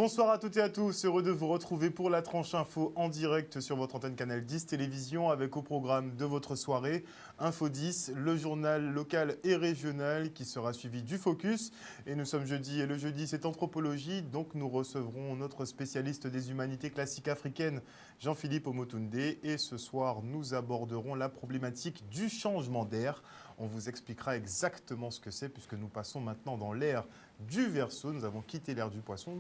Bonsoir à toutes et à tous, heureux de vous retrouver pour la tranche info en direct sur votre antenne Canal 10 Télévision avec au programme de votre soirée Info 10, le journal local et régional qui sera suivi du Focus. Et nous sommes jeudi et le jeudi c'est anthropologie, donc nous recevrons notre spécialiste des humanités classiques africaines Jean-Philippe Omotunde et ce soir nous aborderons la problématique du changement d'air. On vous expliquera exactement ce que c'est puisque nous passons maintenant dans l'ère du Verseau, nous avons quitté l'ère du Poisson.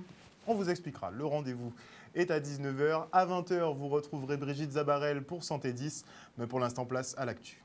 On vous expliquera. Le rendez-vous est à 19h. À 20h, vous retrouverez Brigitte Zabarel pour Santé 10. Mais pour l'instant, place à l'actu.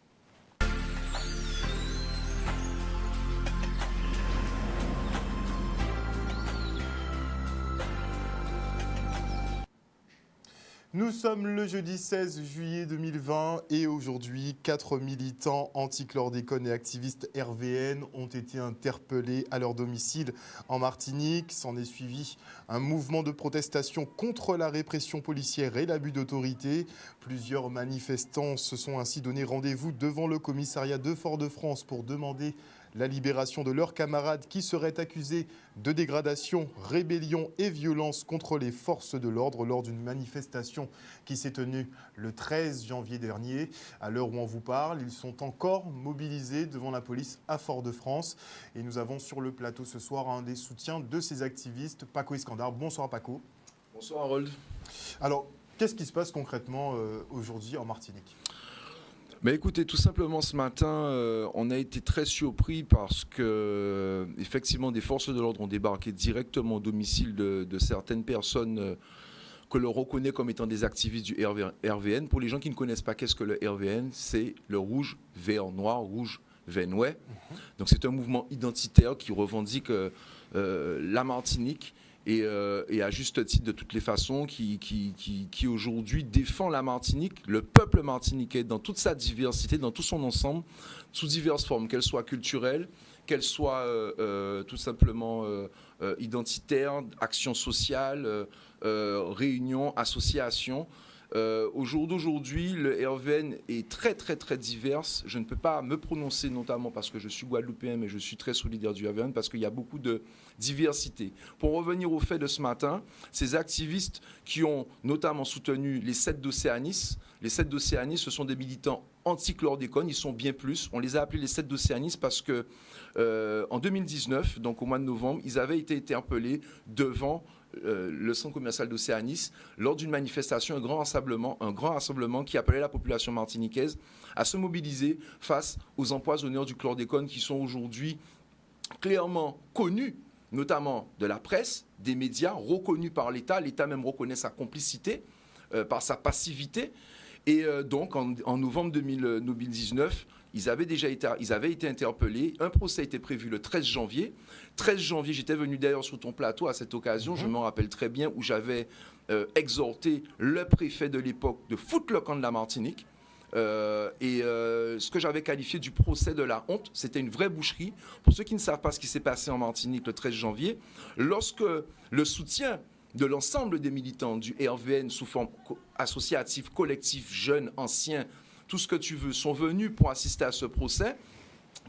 Nous sommes le jeudi 16 juillet 2020 et aujourd'hui, 4 militants anti-chlordécone et activistes RVN ont été interpellés à leur domicile en Martinique. S'en est suivi un mouvement de protestation contre la répression policière et l'abus d'autorité. Plusieurs manifestants se sont ainsi donné rendez-vous devant le commissariat de Fort-de-France pour demander la libération de leurs camarades qui seraient accusés de dégradation, rébellion et violence contre les forces de l'ordre lors d'une manifestation qui s'est tenue le 13 janvier dernier. À l'heure où on vous parle, ils sont encore mobilisés devant la police à Fort-de-France. Et nous avons sur le plateau ce soir un des soutiens de ces activistes, Paco Iskandar. Bonsoir Paco. Bonsoir Harold. Alors, qu'est-ce qui se passe concrètement aujourd'hui en Martinique ? Mais écoutez, tout simplement ce matin, on a été très surpris parce que effectivement des forces de l'ordre ont débarqué directement au domicile de certaines personnes que l'on reconnaît comme étant des activistes du RVN. Pour les gens qui ne connaissent pas qu'est-ce que le RVN, c'est le rouge, vert, noir, rouge, Venouais. Donc c'est un mouvement identitaire qui revendique la Martinique. Et à juste titre de toutes les façons, qui aujourd'hui défend la Martinique, le peuple martiniquais dans toute sa diversité, dans tout son ensemble, sous diverses formes, qu'elles soient culturelles, qu'elles soient tout simplement identitaires, actions sociales, réunions, associations. Au jour d'aujourd'hui, le RVN est très, très, très divers. Je ne peux pas me prononcer, notamment parce que je suis guadeloupéen, mais je suis très solidaire du RVN parce qu'il y a beaucoup de diversité. Pour revenir au fait de ce matin, ces activistes qui ont notamment soutenu les 7 d'Océanis, les 7 d'Océanis, ce sont des militants anti-chlordécone, ils sont bien plus. On les a appelés les 7 d'Océanis parce que en 2019, donc au mois de novembre, ils avaient été interpellés devant le centre commercial d'Océanis lors d'une manifestation, un grand rassemblement qui appelait la population martiniquaise à se mobiliser face aux empoisonneurs du chlordécone qui sont aujourd'hui clairement connus, notamment de la presse, des médias, reconnus par l'État. L'État même reconnaît sa complicité, par sa passivité. Et donc en novembre 2019, ils avaient été interpellés. Un procès était prévu le 13 janvier. 13 janvier, j'étais venu d'ailleurs sur ton plateau à cette occasion, je m'en rappelle très bien, où j'avais exhorté le préfet de l'époque de foutre le camp de la Martinique. Ce que j'avais qualifié du procès de la honte, c'était une vraie boucherie. Pour ceux qui ne savent pas ce qui s'est passé en Martinique le 13 janvier, lorsque le soutien de l'ensemble des militants du RVN sous forme associative, collective, jeunes, anciens, tout ce que tu veux, sont venus pour assister à ce procès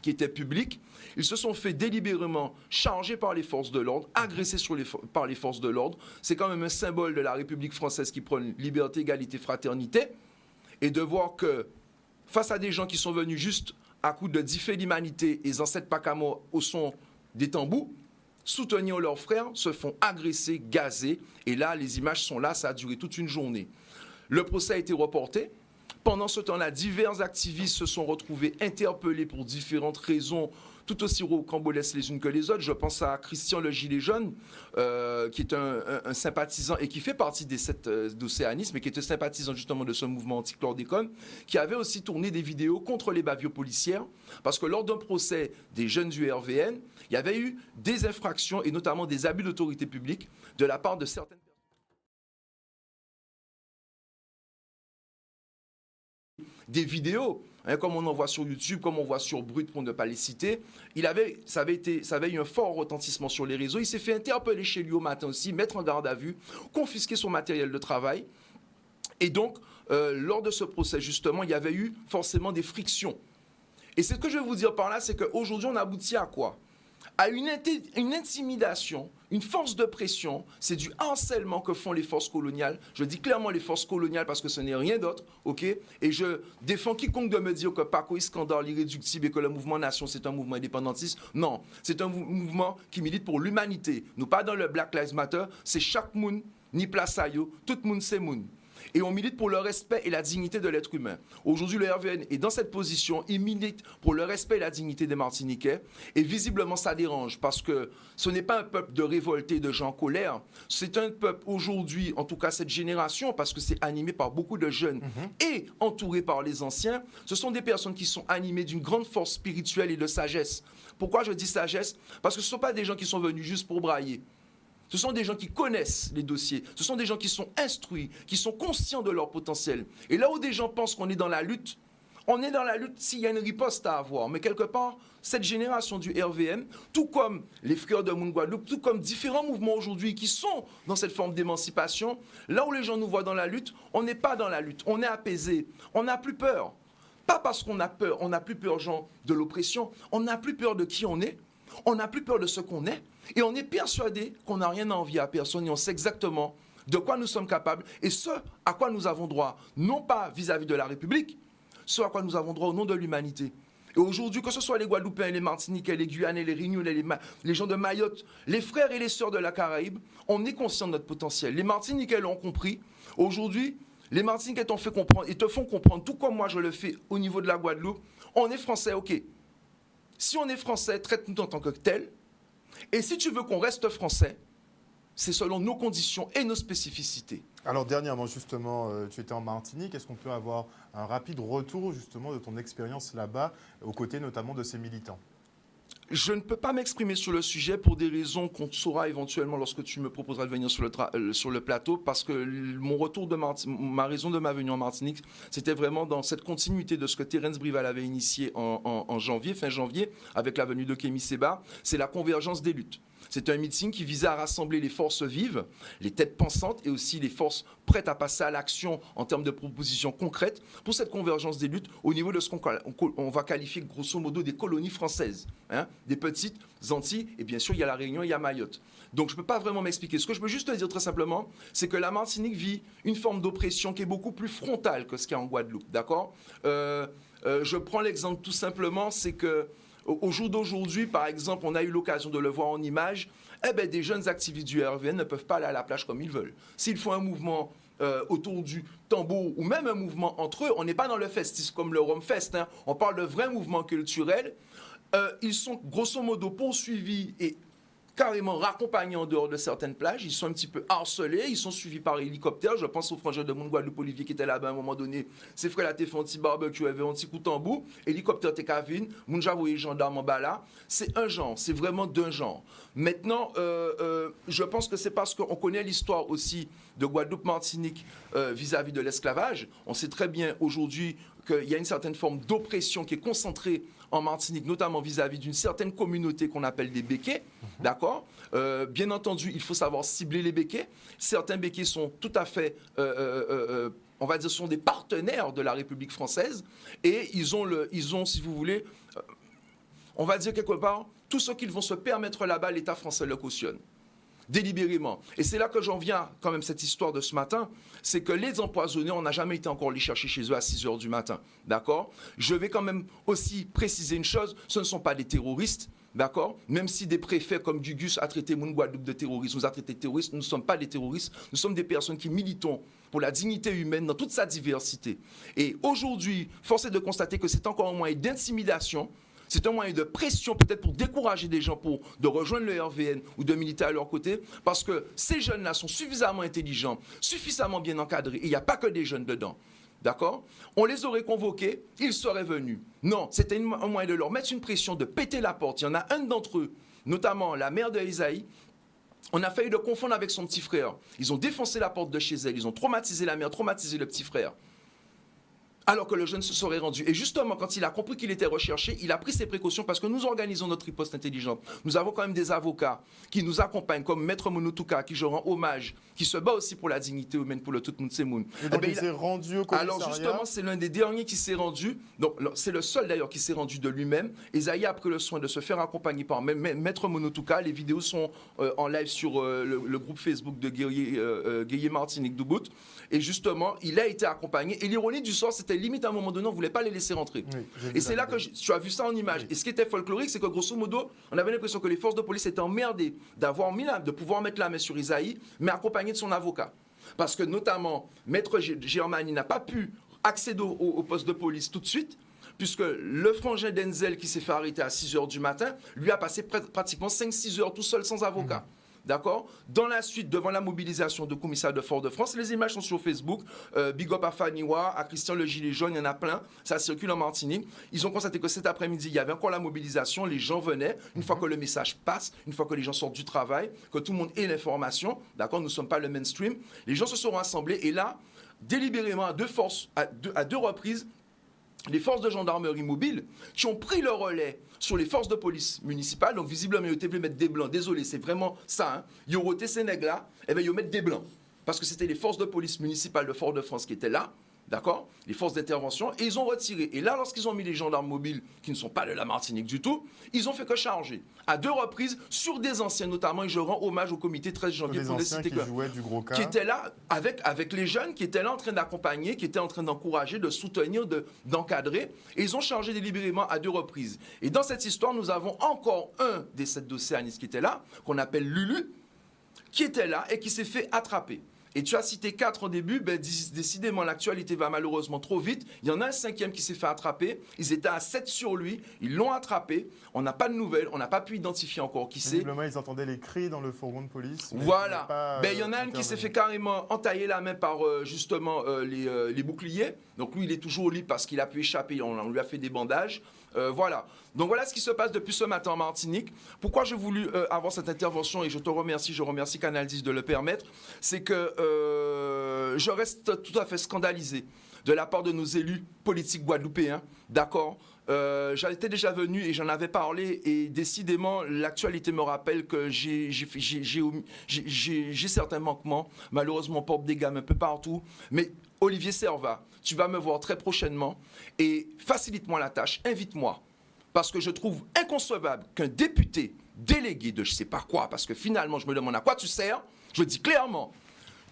qui était public. Ils se sont fait délibérément charger par les forces de l'ordre, agressés par les forces de l'ordre. C'est quand même un symbole de la République française qui prône liberté, égalité, fraternité. Et de voir que face à des gens qui sont venus juste à coup de differ l'humanité et Zancet Pakamo au son des tambours, soutenir leurs frères, se font agresser, gazer. Et là, les images sont là, ça a duré toute une journée. Le procès a été reporté. Pendant ce temps-là, divers activistes se sont retrouvés interpellés pour différentes raisons, tout aussi rocambolesques les unes que les autres. Je pense à Christian le Gilet jaune, qui est un sympathisant et qui fait partie des 7 d'Océanis, mais qui était sympathisant justement de ce mouvement anti-chlordécone, qui avait aussi tourné des vidéos contre les bavures policières, parce que lors d'un procès des jeunes du RVN, il y avait eu des infractions et notamment des abus d'autorité publique de la part de certaines personnes. Des vidéos, comme on en voit sur YouTube, comme on voit sur Brut pour ne pas les citer. Ça avait eu un fort retentissement sur les réseaux. Il s'est fait interpeller chez lui au matin aussi, mettre en garde à vue, confisquer son matériel de travail. Et donc, lors de ce procès, justement, il y avait eu forcément des frictions. Et ce que je vais vous dire par là, c'est qu'aujourd'hui, on aboutit à quoi ? à une intimidation, une force de pression, c'est du harcèlement que font les forces coloniales. Je dis clairement les forces coloniales parce que ce n'est rien d'autre, ok? Et je défends quiconque de me dire que Paco Iskandar, l'irréductible, et que le mouvement Nation, c'est un mouvement indépendantiste. Non, c'est un mouvement qui milite pour l'humanité. Nous, pas dans le Black Lives Matter, c'est chaque moun, ni place à yo, tout moun c'est moun. Et on milite pour le respect et la dignité de l'être humain. Aujourd'hui, le RVN est dans cette position. Il milite pour le respect et la dignité des Martiniquais. Et visiblement, ça dérange parce que ce n'est pas un peuple de révoltés, de gens en colère. C'est un peuple aujourd'hui, en tout cas cette génération, parce que c'est animé par beaucoup de jeunes et entouré par les anciens. Ce sont des personnes qui sont animées d'une grande force spirituelle et de sagesse. Pourquoi je dis sagesse? Parce que ce ne sont pas des gens qui sont venus juste pour brailler. Ce sont des gens qui connaissent les dossiers. Ce sont des gens qui sont instruits, qui sont conscients de leur potentiel. Et là où des gens pensent qu'on est dans la lutte, on est dans la lutte s'il y a une riposte à avoir. Mais quelque part, cette génération du RVM, tout comme les frères de Guadeloupe, tout comme différents mouvements aujourd'hui qui sont dans cette forme d'émancipation, là où les gens nous voient dans la lutte, on n'est pas dans la lutte. On est apaisé. On n'a plus peur. Pas parce qu'on a peur. On n'a plus peur, Jean, de l'oppression. On n'a plus peur de qui on est. On n'a plus peur de ce qu'on est. Et on est persuadé qu'on n'a rien à envier à personne et on sait exactement de quoi nous sommes capables et ce à quoi nous avons droit, non pas vis-à-vis de la République, ce à quoi nous avons droit au nom de l'humanité. Et aujourd'hui, que ce soit les Guadeloupéens, les Martiniquais, les Guyanais, les Réunionnais, les gens de Mayotte, les frères et les sœurs de la Caraïbe, on est conscient de notre potentiel. Les Martiniquais l'ont compris. Aujourd'hui, les Martiniquais t'ont fait comprendre et te font comprendre, tout comme moi je le fais au niveau de la Guadeloupe. On est français, ok. Si on est français, traite-nous en tant que tel. Et si tu veux qu'on reste français, c'est selon nos conditions et nos spécificités. Alors dernièrement, justement, tu étais en Martinique. Est-ce qu'on peut avoir un rapide retour, justement, de ton expérience là-bas, aux côtés notamment de ces militants? Je ne peux pas m'exprimer sur le sujet pour des raisons qu'on saura éventuellement lorsque tu me proposeras de venir sur le plateau, parce que mon retour de ma raison de ma venue en Martinique, c'était vraiment dans cette continuité de ce que Terence Brival avait initié en janvier, fin janvier, avec la venue de Kémy Séba, c'est la convergence des luttes. C'est un meeting qui visait à rassembler les forces vives, les têtes pensantes et aussi les forces prêtes à passer à l'action en termes de propositions concrètes pour cette convergence des luttes au niveau de ce qu'on va qualifier grosso modo des colonies françaises, hein, des petites Antilles, et bien sûr il y a la Réunion, il y a Mayotte. Donc je ne peux pas vraiment m'expliquer. Ce que je peux juste te dire très simplement, c'est que la Martinique vit une forme d'oppression qui est beaucoup plus frontale que ce qu'il y a en Guadeloupe, d'accord? Je prends l'exemple tout simplement, c'est que au jour d'aujourd'hui, par exemple, on a eu l'occasion de le voir en images, des jeunes activistes du RVN ne peuvent pas aller à la plage comme ils veulent. S'ils font un mouvement autour du tambour ou même un mouvement entre eux, on n'est pas dans le festif comme le Rome Fest, hein. On parle de vrais mouvements culturels. Ils sont grosso modo poursuivis et carrément raccompagnés en dehors de certaines plages. Ils sont un petit peu harcelés, ils sont suivis par hélicoptère. Je pense au frangin de Guadeloupe, Olivier, qui était là-bas à un moment donné. Ses frères là, t'es fait un petit barbecue, avait un petit coup de tambour. Hélicoptère, t'es cavine. Mounja, voyez, gendarme en bas là. C'est un genre, c'est vraiment d'un genre. Maintenant, je pense que c'est parce qu'on connaît l'histoire aussi de Guadeloupe-Martinique vis-à-vis de l'esclavage. On sait très bien aujourd'hui qu'il y a une certaine forme d'oppression qui est concentrée en Martinique, notamment vis-à-vis d'une certaine communauté qu'on appelle des béquets, d'accord? Bien entendu, il faut savoir cibler les béquets. Certains béquets sont tout à fait, on va dire, sont des partenaires de la République française et ils ont, si vous voulez, on va dire quelque part, tout ce qu'ils vont se permettre là-bas, l'État français le cautionne. Délibérément. Et c'est là que j'en viens quand même cette histoire de ce matin, c'est que les empoisonnés, on n'a jamais été encore les chercher chez eux à 6 heures du matin, d'accord? Je vais quand même aussi préciser une chose, ce ne sont pas des terroristes, d'accord? Même si des préfets comme Gugus a traité Guadeloupe de terroristes, nous a traité de terroristes, nous ne sommes pas des terroristes, nous sommes des personnes qui militons pour la dignité humaine dans toute sa diversité. Et aujourd'hui, force est de constater que c'est encore un moyen d'intimidation. C'est un moyen de pression peut-être pour décourager des gens de rejoindre le RVN ou de militer à leur côté parce que ces jeunes-là sont suffisamment intelligents, suffisamment bien encadrés et il n'y a pas que des jeunes dedans. D'accord? On les aurait convoqués, ils seraient venus. Non, c'était un moyen de leur mettre une pression, de péter la porte. Il y en a un d'entre eux, notamment la mère de Esaïe. On a failli le confondre avec son petit frère. Ils ont défoncé la porte de chez elle, ils ont traumatisé la mère, traumatisé le petit frère. alors que le jeune se serait rendu. Et justement, quand il a compris qu'il était recherché, il a pris ses précautions parce que nous organisons notre riposte intelligente. Nous avons quand même des avocats qui nous accompagnent, comme Maître Monotuka, qui je rends hommage, qui se bat aussi pour la dignité humaine, pour le tout monde Semoun. Et donc il s'est rendu au commissariat. Alors justement, c'est l'un des derniers qui s'est rendu. Donc c'est le seul d'ailleurs qui s'est rendu de lui-même. Esaïe a pris le soin de se faire accompagner par Maître Monotuka. Les vidéos sont en live sur le groupe Facebook de Guéhier Martinique Doubout. Et justement, il a été accompagné. Et l'ironie du sort, c'était limite à un moment donné, on ne voulait pas les laisser rentrer. Oui, et c'est là que tu as vu ça en image. Oui. Et ce qui était folklorique, c'est que grosso modo, on avait l'impression que les forces de police étaient emmerdées de pouvoir mettre la main sur Esaïe, mais accompagné de son avocat. Parce que notamment, Maître Germani n'a pas pu accéder au poste de police tout de suite, puisque le frangin Denzel qui s'est fait arrêter à 6h du matin, lui a passé pratiquement 5-6 heures tout seul sans avocat. D'accord. Dans la suite, devant la mobilisation du commissaire de Fort-de-France, les images sont sur Facebook. Big up à Faniwa, à Christian le Gilet jaune, il y en a plein. Ça circule en Martinique. Ils ont constaté que cet après-midi, il y avait encore la mobilisation. Les gens venaient. Une fois que le message passe, une fois que les gens sortent du travail, que tout le monde ait l'information, d'accord, nous ne sommes pas le mainstream, les gens se seront rassemblés. Et là, délibérément, à deux reprises, les forces de gendarmerie mobile qui ont pris le relais sur les forces de police municipales, donc visiblement, ils ont voulu mettre des blancs. Désolé, c'est vraiment ça. Hein. Ils ont roté ces nègres-là, et bien ils ont mettre des blancs. Parce que c'était les forces de police municipales de Fort-de-France qui étaient là, d'accord, les forces d'intervention, et ils ont retiré. Et là, lorsqu'ils ont mis les gendarmes mobiles, qui ne sont pas de la Martinique du tout, ils ont fait que charger. À 2 reprises, sur des anciens notamment, et je rends hommage au comité 13 janvier pour les citer qui étaient là, avec les jeunes, qui étaient là en train d'accompagner, qui étaient en train d'encourager, de soutenir, d'encadrer, et ils ont chargé délibérément à 2 reprises. Et dans cette histoire, nous avons encore un des 7 dossiers qui était là, qu'on appelle Lulu, qui était là et qui s'est fait attraper. Et tu as cité 4 au début, ben, décidément l'actualité va malheureusement trop vite. Il y en a un 5e qui s'est fait attraper, ils étaient à 7 sur lui, ils l'ont attrapé, on n'a pas de nouvelles, on n'a pas pu identifier encore qui c'est. Visiblement ils entendaient les cris dans le fourgon de police. Voilà, il y en a un qui s'est fait carrément entailler la main par justement les boucliers, donc lui il est toujours au lit parce qu'il a pu échapper, on lui a fait des bandages. Voilà. Donc voilà ce qui se passe depuis ce matin en Martinique. Pourquoi j'ai voulu avoir cette intervention, et je remercie Canal 10 de le permettre, c'est que je reste tout à fait scandalisé de la part de nos élus politiques guadeloupéens, d'accord. J'étais déjà venu et j'en avais parlé, et décidément l'actualité me rappelle que j'ai certains manquements, malheureusement on porte des gammes un peu partout, mais Olivier Servat, tu vas me voir très prochainement et facilite-moi la tâche, invite-moi, parce que je trouve inconcevable qu'un député délégué de je sais pas quoi, parce que finalement je me demande à quoi tu sers, je dis clairement,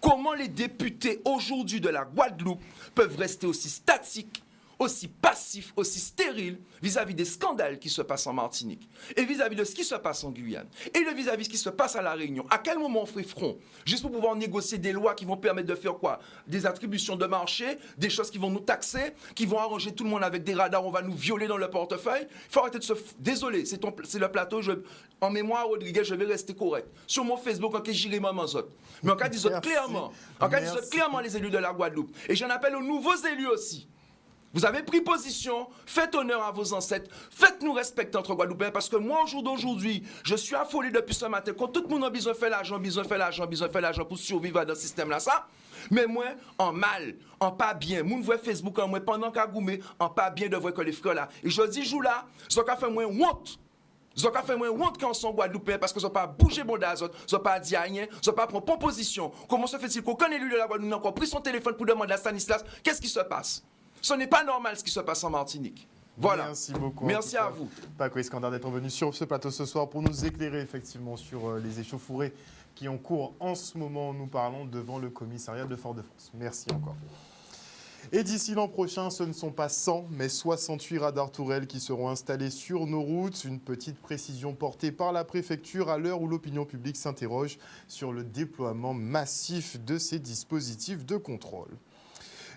comment les députés aujourd'hui de la Guadeloupe peuvent rester aussi statiques, aussi passif, aussi stérile vis-à-vis des scandales qui se passent en Martinique et vis-à-vis de ce qui se passe en Guyane et vis-à-vis de ce qui se passe à La Réunion. À quel moment on fait front? Juste pour pouvoir négocier des lois qui vont permettre de faire quoi? Des attributions de marché, des choses qui vont nous taxer, qui vont arranger tout le monde avec des radars, on va nous violer dans le portefeuille. Il faut arrêter de se... Désolé, c'est le plateau, en mémoire, Rodriguez, je vais rester correct. Sur mon Facebook, en cas j'irai maman zot. Mais en cas d'isot clairement, les élus de la Guadeloupe. Et j'en appelle aux nouveaux élus aussi. Vous avez pris position, faites honneur à vos ancêtres, faites-nous respecter entre Guadeloupéens, parce que moi, au jour d'aujourd'hui, je suis affolé depuis ce matin, quand tout le monde a besoin de faire l'argent pour survivre dans ce système-là, ça. Mais moi, en mal, en pas bien, moun voit Facebook en moi, pendant qu'à goumer, en pas bien de voir que les frères là. Et je dis, joue là, ça qu'a fait moins honte. Ils ont fait moins honte quand on sont Guadeloupéens parce qu'ils n'ont pas bougé bon d'azote, ils n'ont pas dit rien, ils n'ont pas pris position. Comment se fait-il qu'aucun élu de la Guadeloupe n'a encore pris son téléphone pour demander à Stanislas qu'est-ce qui se passe? Ce n'est pas normal ce qui se passe en Martinique. Voilà. Merci beaucoup. Merci à vous. Paco Iskandar d'être venu sur ce plateau ce soir pour nous éclairer effectivement sur les échauffourées qui ont cours en ce moment. Nous parlons devant le commissariat de Fort-de-France. Merci encore. Et d'ici l'an prochain, ce ne sont pas 100, mais 68 radars tourelles qui seront installés sur nos routes. Une petite précision portée par la préfecture à l'heure où l'opinion publique s'interroge sur le déploiement massif de ces dispositifs de contrôle.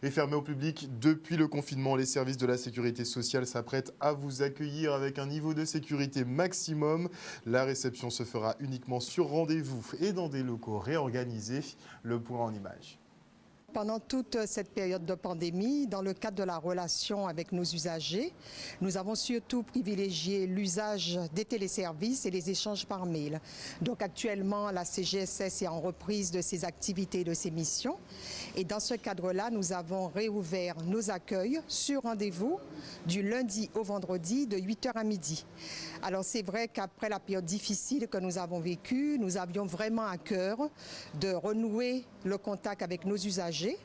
Et fermé au public depuis le confinement, les services de la sécurité sociale s'apprêtent à vous accueillir avec un niveau de sécurité maximum. La réception se fera uniquement sur rendez-vous et dans des locaux réorganisés. Le point en images. Pendant toute cette période de pandémie, dans le cadre de la relation avec nos usagers, nous avons surtout privilégié l'usage des téléservices et les échanges par mail. Donc actuellement, la CGSS est en reprise de ses activités et de ses missions. Et dans ce cadre-là, nous avons réouvert nos accueils sur rendez-vous du lundi au vendredi de 8h à midi. Alors c'est vrai qu'après la période difficile que nous avons vécue, nous avions vraiment à cœur de renouer le contact avec nos usagers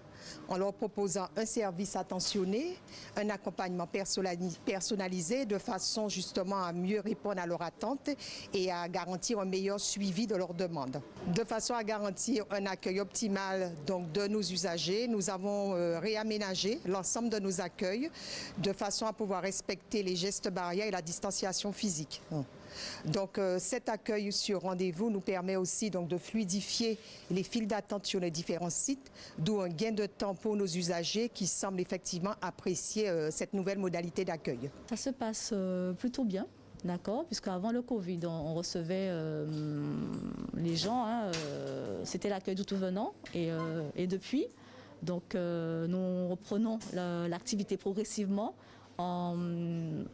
en leur proposant un service attentionné, un accompagnement personnalisé de façon justement à mieux répondre à leurs attentes et à garantir un meilleur suivi de leurs demandes. De façon à garantir un accueil optimal donc, de nos usagers, nous avons réaménagé l'ensemble de nos accueils de façon à pouvoir respecter les gestes barrières et la distanciation physique. Donc cet accueil sur rendez-vous nous permet aussi donc, de fluidifier les files d'attente sur les différents sites, d'où un gain de temps pour nos usagers qui semblent effectivement apprécier cette nouvelle modalité d'accueil. Ça se passe plutôt bien. D'accord, puisqu'avant le Covid, on recevait les gens, c'était l'accueil du tout venant, et depuis, donc nous reprenons l'activité progressivement. En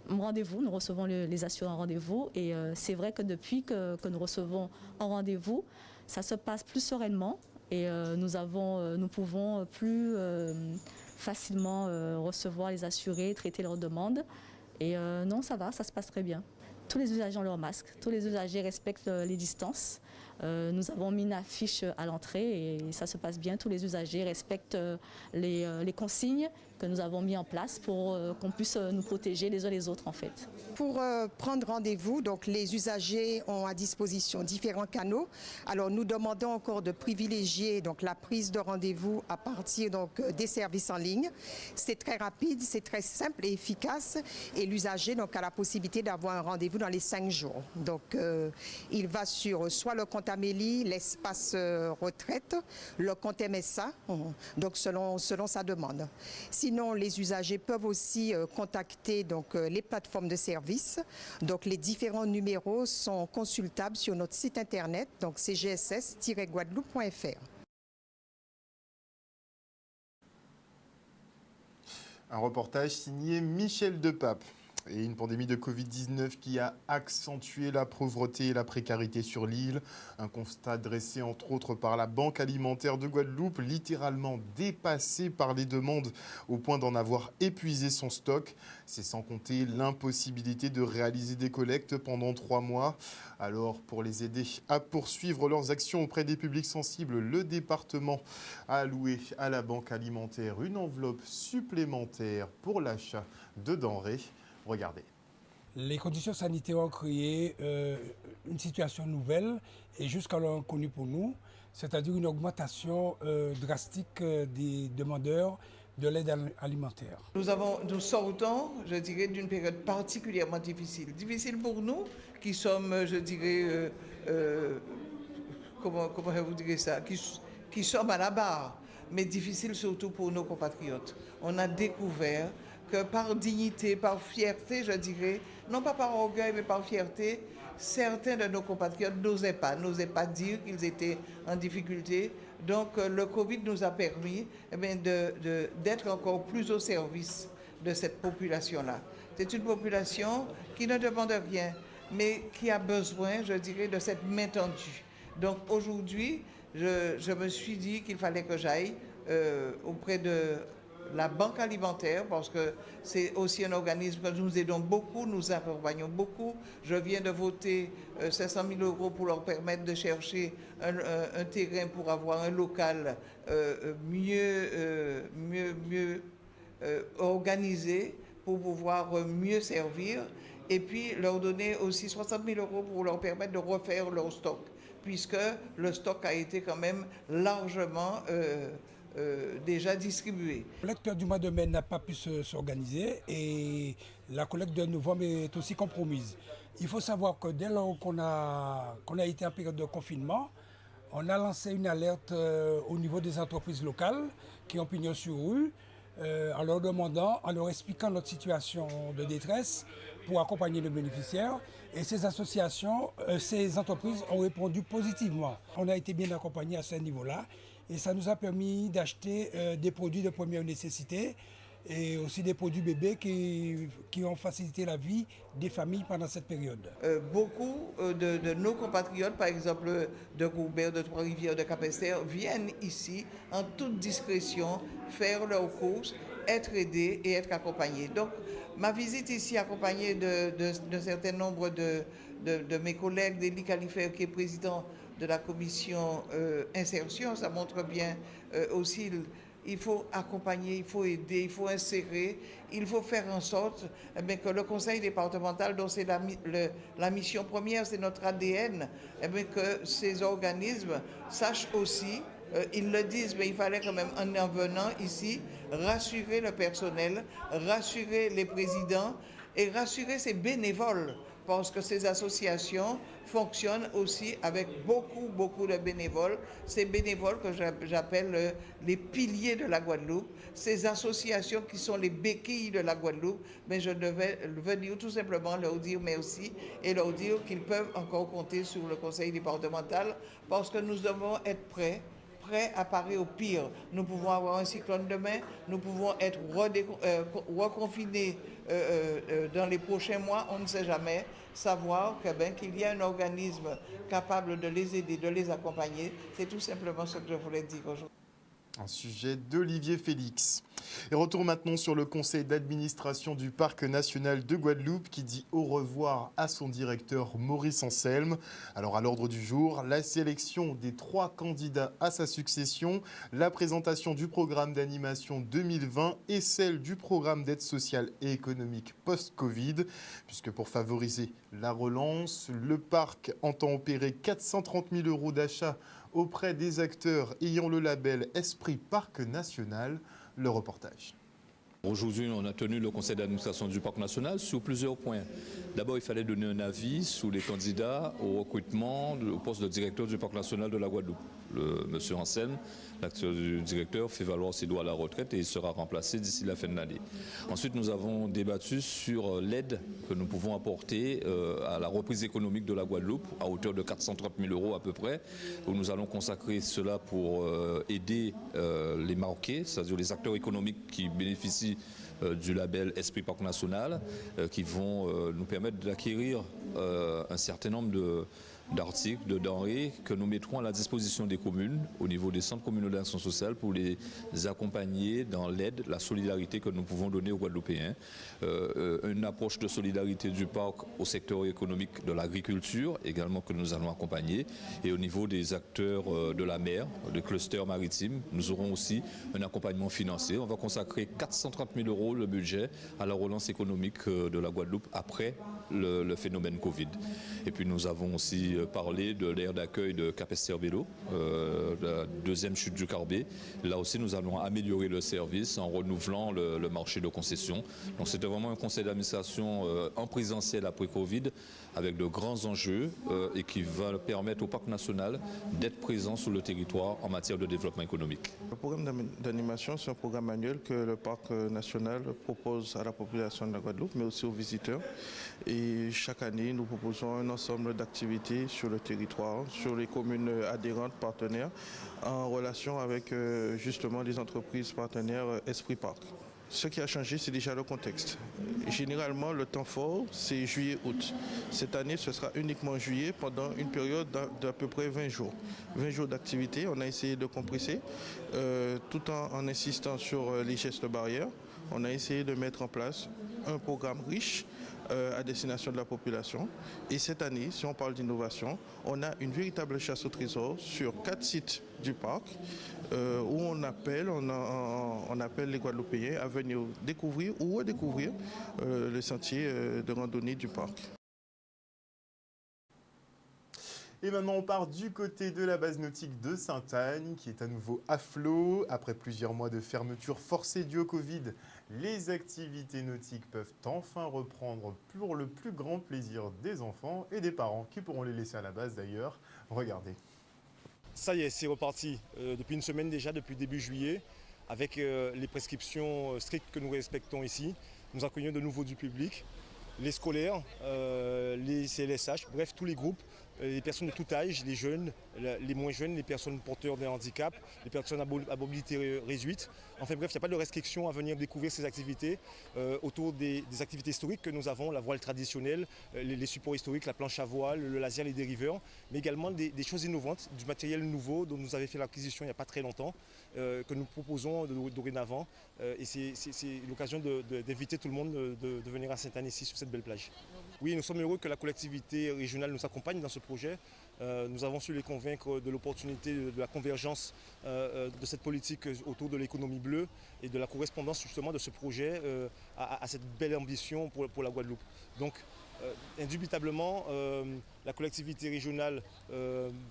rendez-vous, nous recevons les assurés en rendez-vous et c'est vrai que depuis que nous recevons en rendez-vous, ça se passe plus sereinement et nous pouvons plus facilement recevoir les assurés, traiter leurs demandes et non, ça va, ça se passe très bien. Tous les usagers ont leur masque, tous les usagers respectent les distances. Nous avons mis une affiche à l'entrée et ça se passe bien. Tous les usagers respectent les consignes que nous avons mis en place pour qu'on puisse nous protéger les uns les autres en fait. Pour prendre rendez-vous, donc les usagers ont à disposition différents canaux. Alors nous demandons encore de privilégier donc la prise de rendez-vous à partir donc des services en ligne. C'est très rapide, c'est très simple et efficace et l'usager donc a la possibilité d'avoir un rendez-vous dans les 5 jours. Donc il va sur soit le compte Amélie, l'espace retraite, le compte MSA, donc selon sa demande. Sinon, les usagers peuvent aussi contacter donc, les plateformes de services. Donc, les différents numéros sont consultables sur notre site internet, donc cgss-guadeloupe.fr. Un reportage signé Michel Depape. Et une pandémie de Covid-19 qui a accentué la pauvreté et la précarité sur l'île. Un constat dressé entre autres par la Banque alimentaire de Guadeloupe, littéralement dépassée par les demandes au point d'en avoir épuisé son stock. C'est sans compter l'impossibilité de réaliser des collectes pendant 3 mois. Alors, pour les aider à poursuivre leurs actions auprès des publics sensibles, le département a alloué à la Banque alimentaire une enveloppe supplémentaire pour l'achat de denrées. Regardez. Les conditions sanitaires ont créé une situation nouvelle et jusqu'alors inconnue pour nous, c'est-à-dire une augmentation drastique des demandeurs de l'aide alimentaire. Nous sortons, je dirais, d'une période particulièrement difficile. Difficile pour nous qui sommes, je dirais, comment je vous dirais ça, qui sommes à la barre, mais difficile surtout pour nos compatriotes. On a découvert que par dignité, par fierté, je dirais, non pas par orgueil, mais par fierté, certains de nos compatriotes n'osaient pas dire qu'ils étaient en difficulté. Donc le Covid nous a permis d'être encore plus au service de cette population-là. C'est une population qui ne demande rien, mais qui a besoin, je dirais, de cette main tendue. Donc aujourd'hui, je me suis dit qu'il fallait que j'aille auprès de la Banque alimentaire, parce que c'est aussi un organisme que nous aidons beaucoup, nous accompagnons beaucoup. Je viens de voter 500 000 € pour leur permettre de chercher un terrain pour avoir un local mieux organisé pour pouvoir mieux servir. Et puis leur donner aussi 60 000 € pour leur permettre de refaire leur stock, puisque le stock a été quand même largement déjà distribué. La collecte du mois de mai n'a pas pu s'organiser et la collecte de novembre est aussi compromise. Il faut savoir que dès lors qu'on a été en période de confinement, on a lancé une alerte au niveau des entreprises locales qui ont pignon sur rue en leur demandant, en leur expliquant notre situation de détresse pour accompagner les bénéficiaires. Et ces associations, ces entreprises ont répondu positivement. On a été bien accompagnés à ce niveau-là. Et ça nous a permis d'acheter des produits de première nécessité et aussi des produits bébés qui ont facilité la vie des familles pendant cette période. Beaucoup de nos compatriotes, par exemple de Roubaix, de Trois-Rivières, de Capesterre, viennent ici en toute discrétion faire leurs courses, être aidés et être accompagnés. Donc, ma visite ici, accompagnée d'un certain nombre de mes collègues, d'Élie Califère, qui est président de la commission insertion, ça montre bien aussi il faut accompagner, il faut aider, il faut insérer, il faut faire en sorte que le conseil départemental, dont c'est la mission première, c'est notre ADN, que ces organismes sachent aussi, ils le disent, mais il fallait quand même, en venant ici, rassurer le personnel, rassurer les présidents et rassurer ces bénévoles, parce que ces associations fonctionnent aussi avec beaucoup de bénévoles. Ces bénévoles que j'appelle les piliers de la Guadeloupe, ces associations qui sont les béquilles de la Guadeloupe, mais je devais venir tout simplement leur dire merci et leur dire qu'ils peuvent encore compter sur le conseil départemental, parce que nous devons être prêts à parer au pire. Nous pouvons avoir un cyclone demain, nous pouvons être reconfinés dans les prochains mois, on ne sait jamais. Savoir qu'il y a un organisme capable de les aider, de les accompagner, c'est tout simplement ce que je voulais dire aujourd'hui. Un sujet d'Olivier Félix. Et retour maintenant sur le conseil d'administration du Parc national de Guadeloupe qui dit au revoir à son directeur Maurice Anselme. Alors à l'ordre du jour, la sélection des 3 candidats à sa succession, la présentation du programme d'animation 2020 et celle du programme d'aide sociale et économique post-Covid. Puisque pour favoriser la relance, le parc entend opérer 430 000 € d'achat auprès des acteurs ayant le label Esprit Parc National. Le reportage. Aujourd'hui, on a tenu le conseil d'administration du Parc national sur plusieurs points. D'abord, il fallait donner un avis sur les candidats au recrutement au poste de directeur du Parc national de la Guadeloupe. Monsieur Anselme, l'actuel directeur, fait valoir ses droits à la retraite et il sera remplacé d'ici la fin de l'année. Ensuite, nous avons débattu sur l'aide que nous pouvons apporter à la reprise économique de la Guadeloupe à hauteur de 430 000 € à peu près, où nous allons consacrer cela pour aider les Marocains, c'est-à-dire les acteurs économiques qui bénéficient du label Esprit Parc National, qui vont nous permettre d'acquérir un certain nombre d'articles, de denrées que nous mettrons à la disposition des communes au niveau des centres communaux d'action sociale pour les accompagner dans l'aide, la solidarité que nous pouvons donner aux Guadeloupéens. Une approche de solidarité du parc au secteur économique de l'agriculture également que nous allons accompagner, et au niveau des acteurs de la mer, des clusters maritimes, nous aurons aussi un accompagnement financier. On va consacrer 430 000 € le budget à la relance économique de la Guadeloupe après le phénomène Covid. Et puis nous avons aussi parlé de l'aire d'accueil de Capesterre-Bélo, la deuxième chute du Carbet. Là aussi, nous allons améliorer le service en renouvelant le marché de concession. Donc c'était vraiment un conseil d'administration en présentiel après Covid, avec de grands enjeux et qui va permettre au Parc national d'être présent sur le territoire en matière de développement économique. Le programme d'animation, c'est un programme annuel que le Parc national propose à la population de la Guadeloupe, mais aussi aux visiteurs. Et chaque année, nous proposons un ensemble d'activités sur le territoire, sur les communes adhérentes, partenaires, en relation avec justement les entreprises partenaires Esprit Parc. Ce qui a changé, c'est déjà le contexte. Généralement, le temps fort, c'est juillet-août. Cette année, ce sera uniquement juillet pendant une période d'à peu près 20 jours. 20 jours d'activité, on a essayé de compresser, tout en insistant sur les gestes barrières. On a essayé de mettre en place un programme riche à destination de la population. Et cette année, si on parle d'innovation, on a une véritable chasse au trésor sur 4 sites du parc où on appelle les Guadeloupéens à venir découvrir ou redécouvrir le sentier de randonnée du parc. Et maintenant, on part du côté de la base nautique de Sainte-Anne, qui est à nouveau à flot. Après plusieurs mois de fermeture forcée due au Covid, les activités nautiques peuvent enfin reprendre pour le plus grand plaisir des enfants et des parents, qui pourront les laisser à la base d'ailleurs. Regardez. Ça y est, c'est reparti depuis une semaine déjà, depuis début juillet, avec les prescriptions strictes que nous respectons ici. Nous accueillons de nouveau du public, les scolaires, les CLSH, bref, tous les groupes les personnes de tout âge, les jeunes, les moins jeunes, les personnes porteurs de handicap, les personnes à mobilité réduite. Enfin bref, il n'y a pas de restriction à venir découvrir ces activités autour des activités historiques que nous avons, la voile traditionnelle, les supports historiques, la planche à voile, le laser, les dériveurs, mais également des choses innovantes, du matériel nouveau dont nous avons fait l'acquisition il n'y a pas très longtemps, que nous proposons dorénavant. Et c'est l'occasion d'inviter tout le monde de venir à Sainte-Anne ici sur cette belle plage. Oui, nous sommes heureux que la collectivité régionale nous accompagne dans ce projet. Nous avons su les convaincre de l'opportunité de la convergence de cette politique autour de l'économie bleue et de la correspondance justement de ce projet à cette belle ambition pour la Guadeloupe. Donc, indubitablement, la collectivité régionale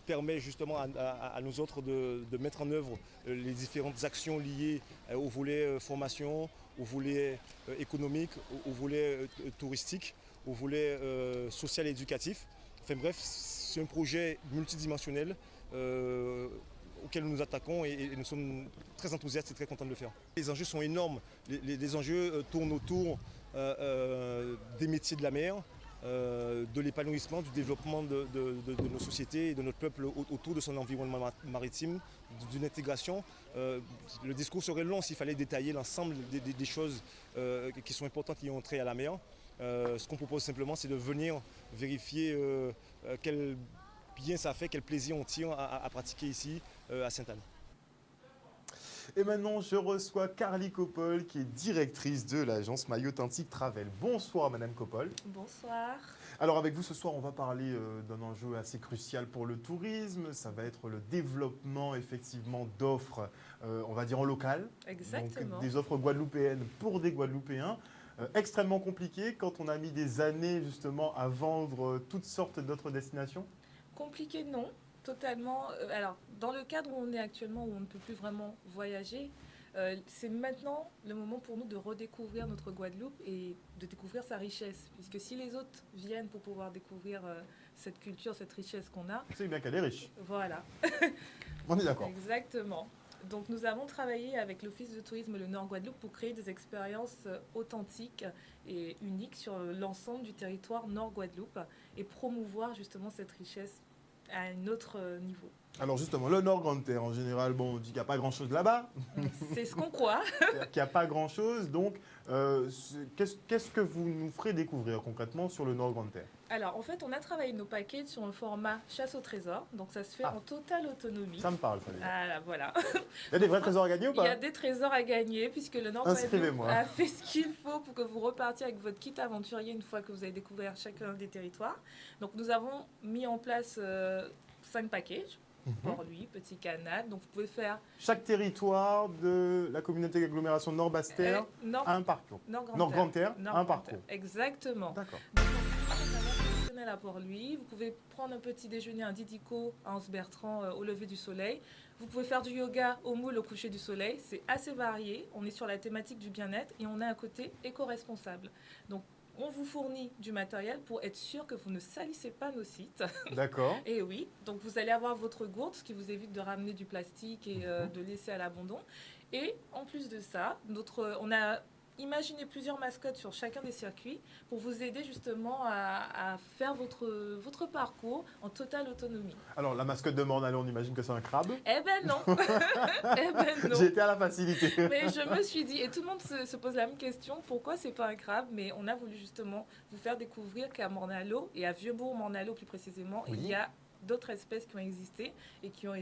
permet justement à nous autres de mettre en œuvre les différentes actions liées au volet formation, au volet économique, au volet touristique, au volet social et éducatif. Enfin bref, c'est un projet multidimensionnel auquel nous nous attaquons et nous sommes très enthousiastes et très contents de le faire. Les enjeux sont énormes. Les enjeux tournent autour des métiers de la mer, de l'épanouissement, du développement de nos sociétés et de notre peuple autour de son environnement maritime, d'une intégration. Le discours serait long s'il fallait détailler l'ensemble des choses qui sont importantes qui ont trait à la mer. Ce qu'on propose simplement, c'est de venir vérifier quel bien ça fait, quel plaisir on tire à pratiquer ici à Sainte-Anne. Et maintenant, je reçois Carly Coppol, qui est directrice de l'agence Mayotte Antique Travel. Bonsoir, Madame Coppol. Bonsoir. Alors, avec vous ce soir, on va parler d'un enjeu assez crucial pour le tourisme. Ça va être le développement, effectivement, d'offres, on va dire en local. Exactement. Donc, des offres guadeloupéennes pour des Guadeloupéens. Extrêmement compliqué quand on a mis des années, justement, à vendre toutes sortes d'autres destinations. Compliqué, non. Totalement. Alors, dans le cadre où on est actuellement, où on ne peut plus vraiment voyager, c'est maintenant le moment pour nous de redécouvrir notre Guadeloupe et de découvrir sa richesse. Puisque si les autres viennent pour pouvoir découvrir cette culture, cette richesse qu'on a... C'est bien qu'elle est riche. Voilà. On est d'accord. Exactement. Donc nous avons travaillé avec l'Office de tourisme Le Nord Guadeloupe pour créer des expériences authentiques et uniques sur l'ensemble du territoire Nord Guadeloupe et promouvoir justement cette richesse à un autre niveau. Alors justement, le Nord Grande Terre, en général, bon, on dit qu'il n'y a pas grand-chose là-bas. C'est ce qu'on croit. Qu'il n'y a pas grand-chose. Donc, qu'est-ce que vous nous ferez découvrir concrètement sur le Nord Grande Terre? Alors, en fait, on a travaillé nos packages sur un format chasse au trésor. Donc, ça se fait en totale autonomie. Ça me parle, ça. Ah, voilà. Il y a des vrais trésors à gagner ou pas? Il y a des trésors à gagner, puisque le Nord Guadeloupe a fait ce qu'il faut pour que vous repartiez avec votre kit aventurier une fois que vous avez découvert chacun des territoires. Donc, nous avons mis en place 5 packages. Port-Louis, Petit Canal. Donc vous pouvez faire... Chaque territoire de la communauté d'agglomération Nord-Basse-Terre a un parcours. Nord-Grande-Terre a un parcours. Exactement. D'accord. Donc vous pouvez à Port-Louis, vous pouvez prendre un petit déjeuner, un didico à Anse-Bertrand au lever du soleil. Vous pouvez faire du yoga au moule au coucher du soleil. C'est assez varié. On est sur la thématique du bien-être et on a un côté éco-responsable. Donc on vous fournit du matériel pour être sûr que vous ne salissez pas nos sites. D'accord. Et oui, donc vous allez avoir votre gourde, ce qui vous évite de ramener du plastique et de laisser à l'abandon. Et en plus de ça, on a imaginé plusieurs mascottes sur chacun des circuits pour vous aider justement à faire votre parcours en totale autonomie. Alors, la mascotte de Mornalo, on imagine que c'est un crabe? Eh ben non. Eh ben non. J'ai été à la facilité. Mais je me suis dit, et tout le monde se pose la même question, pourquoi c'est pas un crabe? Mais on a voulu justement vous faire découvrir qu'à Mornalo, et à Vieux-Bourg-Mornalo plus précisément, oui, il y a d'autres espèces qui ont existé et qui ont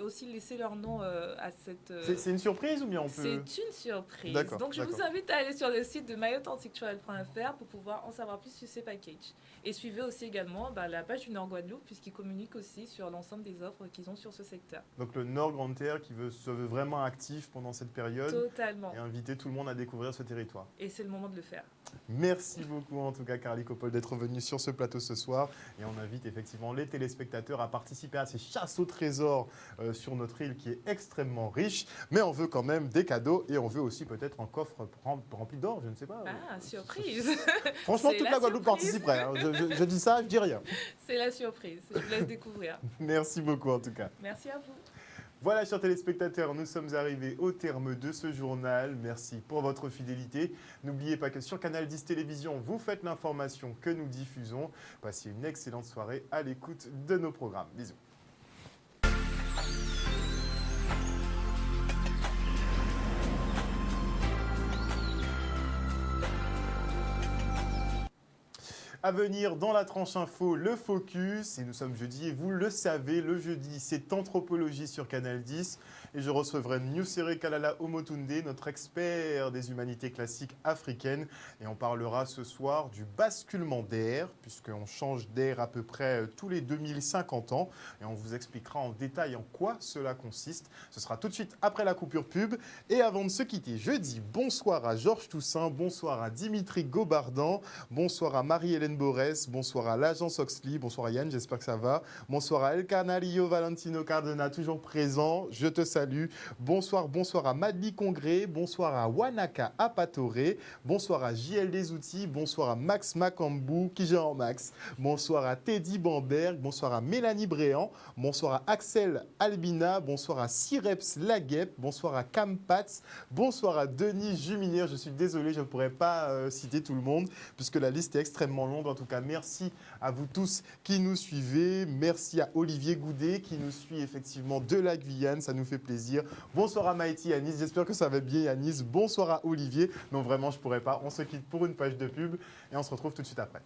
aussi laissé leur nom à cette... C'est une surprise ou bien on peut... C'est une surprise. D'accord, donc je vous invite à aller sur le site de mayotteantiquetravel.fr pour pouvoir en savoir plus sur ces packages. Et suivez aussi également la page du Nord Guadeloupe puisqu'ils communiquent aussi sur l'ensemble des offres qu'ils ont sur ce secteur. Donc le Nord Grande Terre qui se veut vraiment actif pendant cette période. Totalement. Et inviter tout le monde à découvrir ce territoire. Et c'est le moment de le faire. Merci beaucoup en tout cas Carly Coppol d'être venue sur ce plateau ce soir. Et on invite effectivement les téléspectateurs à participer à ces chasses au trésor sur notre île qui est extrêmement riche. Mais on veut quand même des cadeaux et on veut aussi peut-être un coffre rempli d'or, je ne sais pas. Ah, surprise. Franchement, toute la Guadeloupe participerait. Hein. Je dis ça, je dis rien. C'est la surprise. Je vous laisse découvrir. Merci beaucoup en tout cas. Merci à vous. Voilà, chers téléspectateurs, nous sommes arrivés au terme de ce journal. Merci pour votre fidélité. N'oubliez pas que sur Canal 10 Télévision, vous faites l'information que nous diffusons. Passez une excellente soirée à l'écoute de nos programmes. Bisous. À venir dans la tranche info, le focus. Et nous sommes jeudi et vous le savez, le jeudi, c'est Anthropologie sur Canal 10. Et je recevrai Nusere Kalala Omotunde, notre expert des humanités classiques africaines. Et on parlera ce soir du basculement d'air, puisqu'on change d'air à peu près tous les 2050 ans. Et on vous expliquera en détail en quoi cela consiste. Ce sera tout de suite après la coupure pub. Et avant de se quitter, je dis bonsoir à Georges Toussaint, bonsoir à Dimitri Gobardan, bonsoir à Marie-Hélène Borès, bonsoir à l'agence Oxley, bonsoir à Yann, j'espère que ça va. Bonsoir à El Canario Valentino Cardena, toujours présent, je te salue. Bonsoir à Madly Congré, bonsoir à Wanaka Apatore, bonsoir à JL Desoutils, bonsoir à Max Macambou, Kijan Max, bonsoir à Teddy Bamberg, bonsoir à Mélanie Bréant, bonsoir à Axel Albina, bonsoir à Sireps Laguep, bonsoir à Campats, bonsoir à Denis Juminière, je suis désolé, je ne pourrais pas citer tout le monde, puisque la liste est extrêmement longue. En tout cas, merci à vous tous qui nous suivez. Merci à Olivier Goudet qui nous suit effectivement de la Guyane. Ça nous fait plaisir. Bonsoir à Maïti et Anis. J'espère que ça va bien, Anis. Bonsoir à Olivier. Non, vraiment, je ne pourrais pas. On se quitte pour une page de pub et on se retrouve tout de suite après.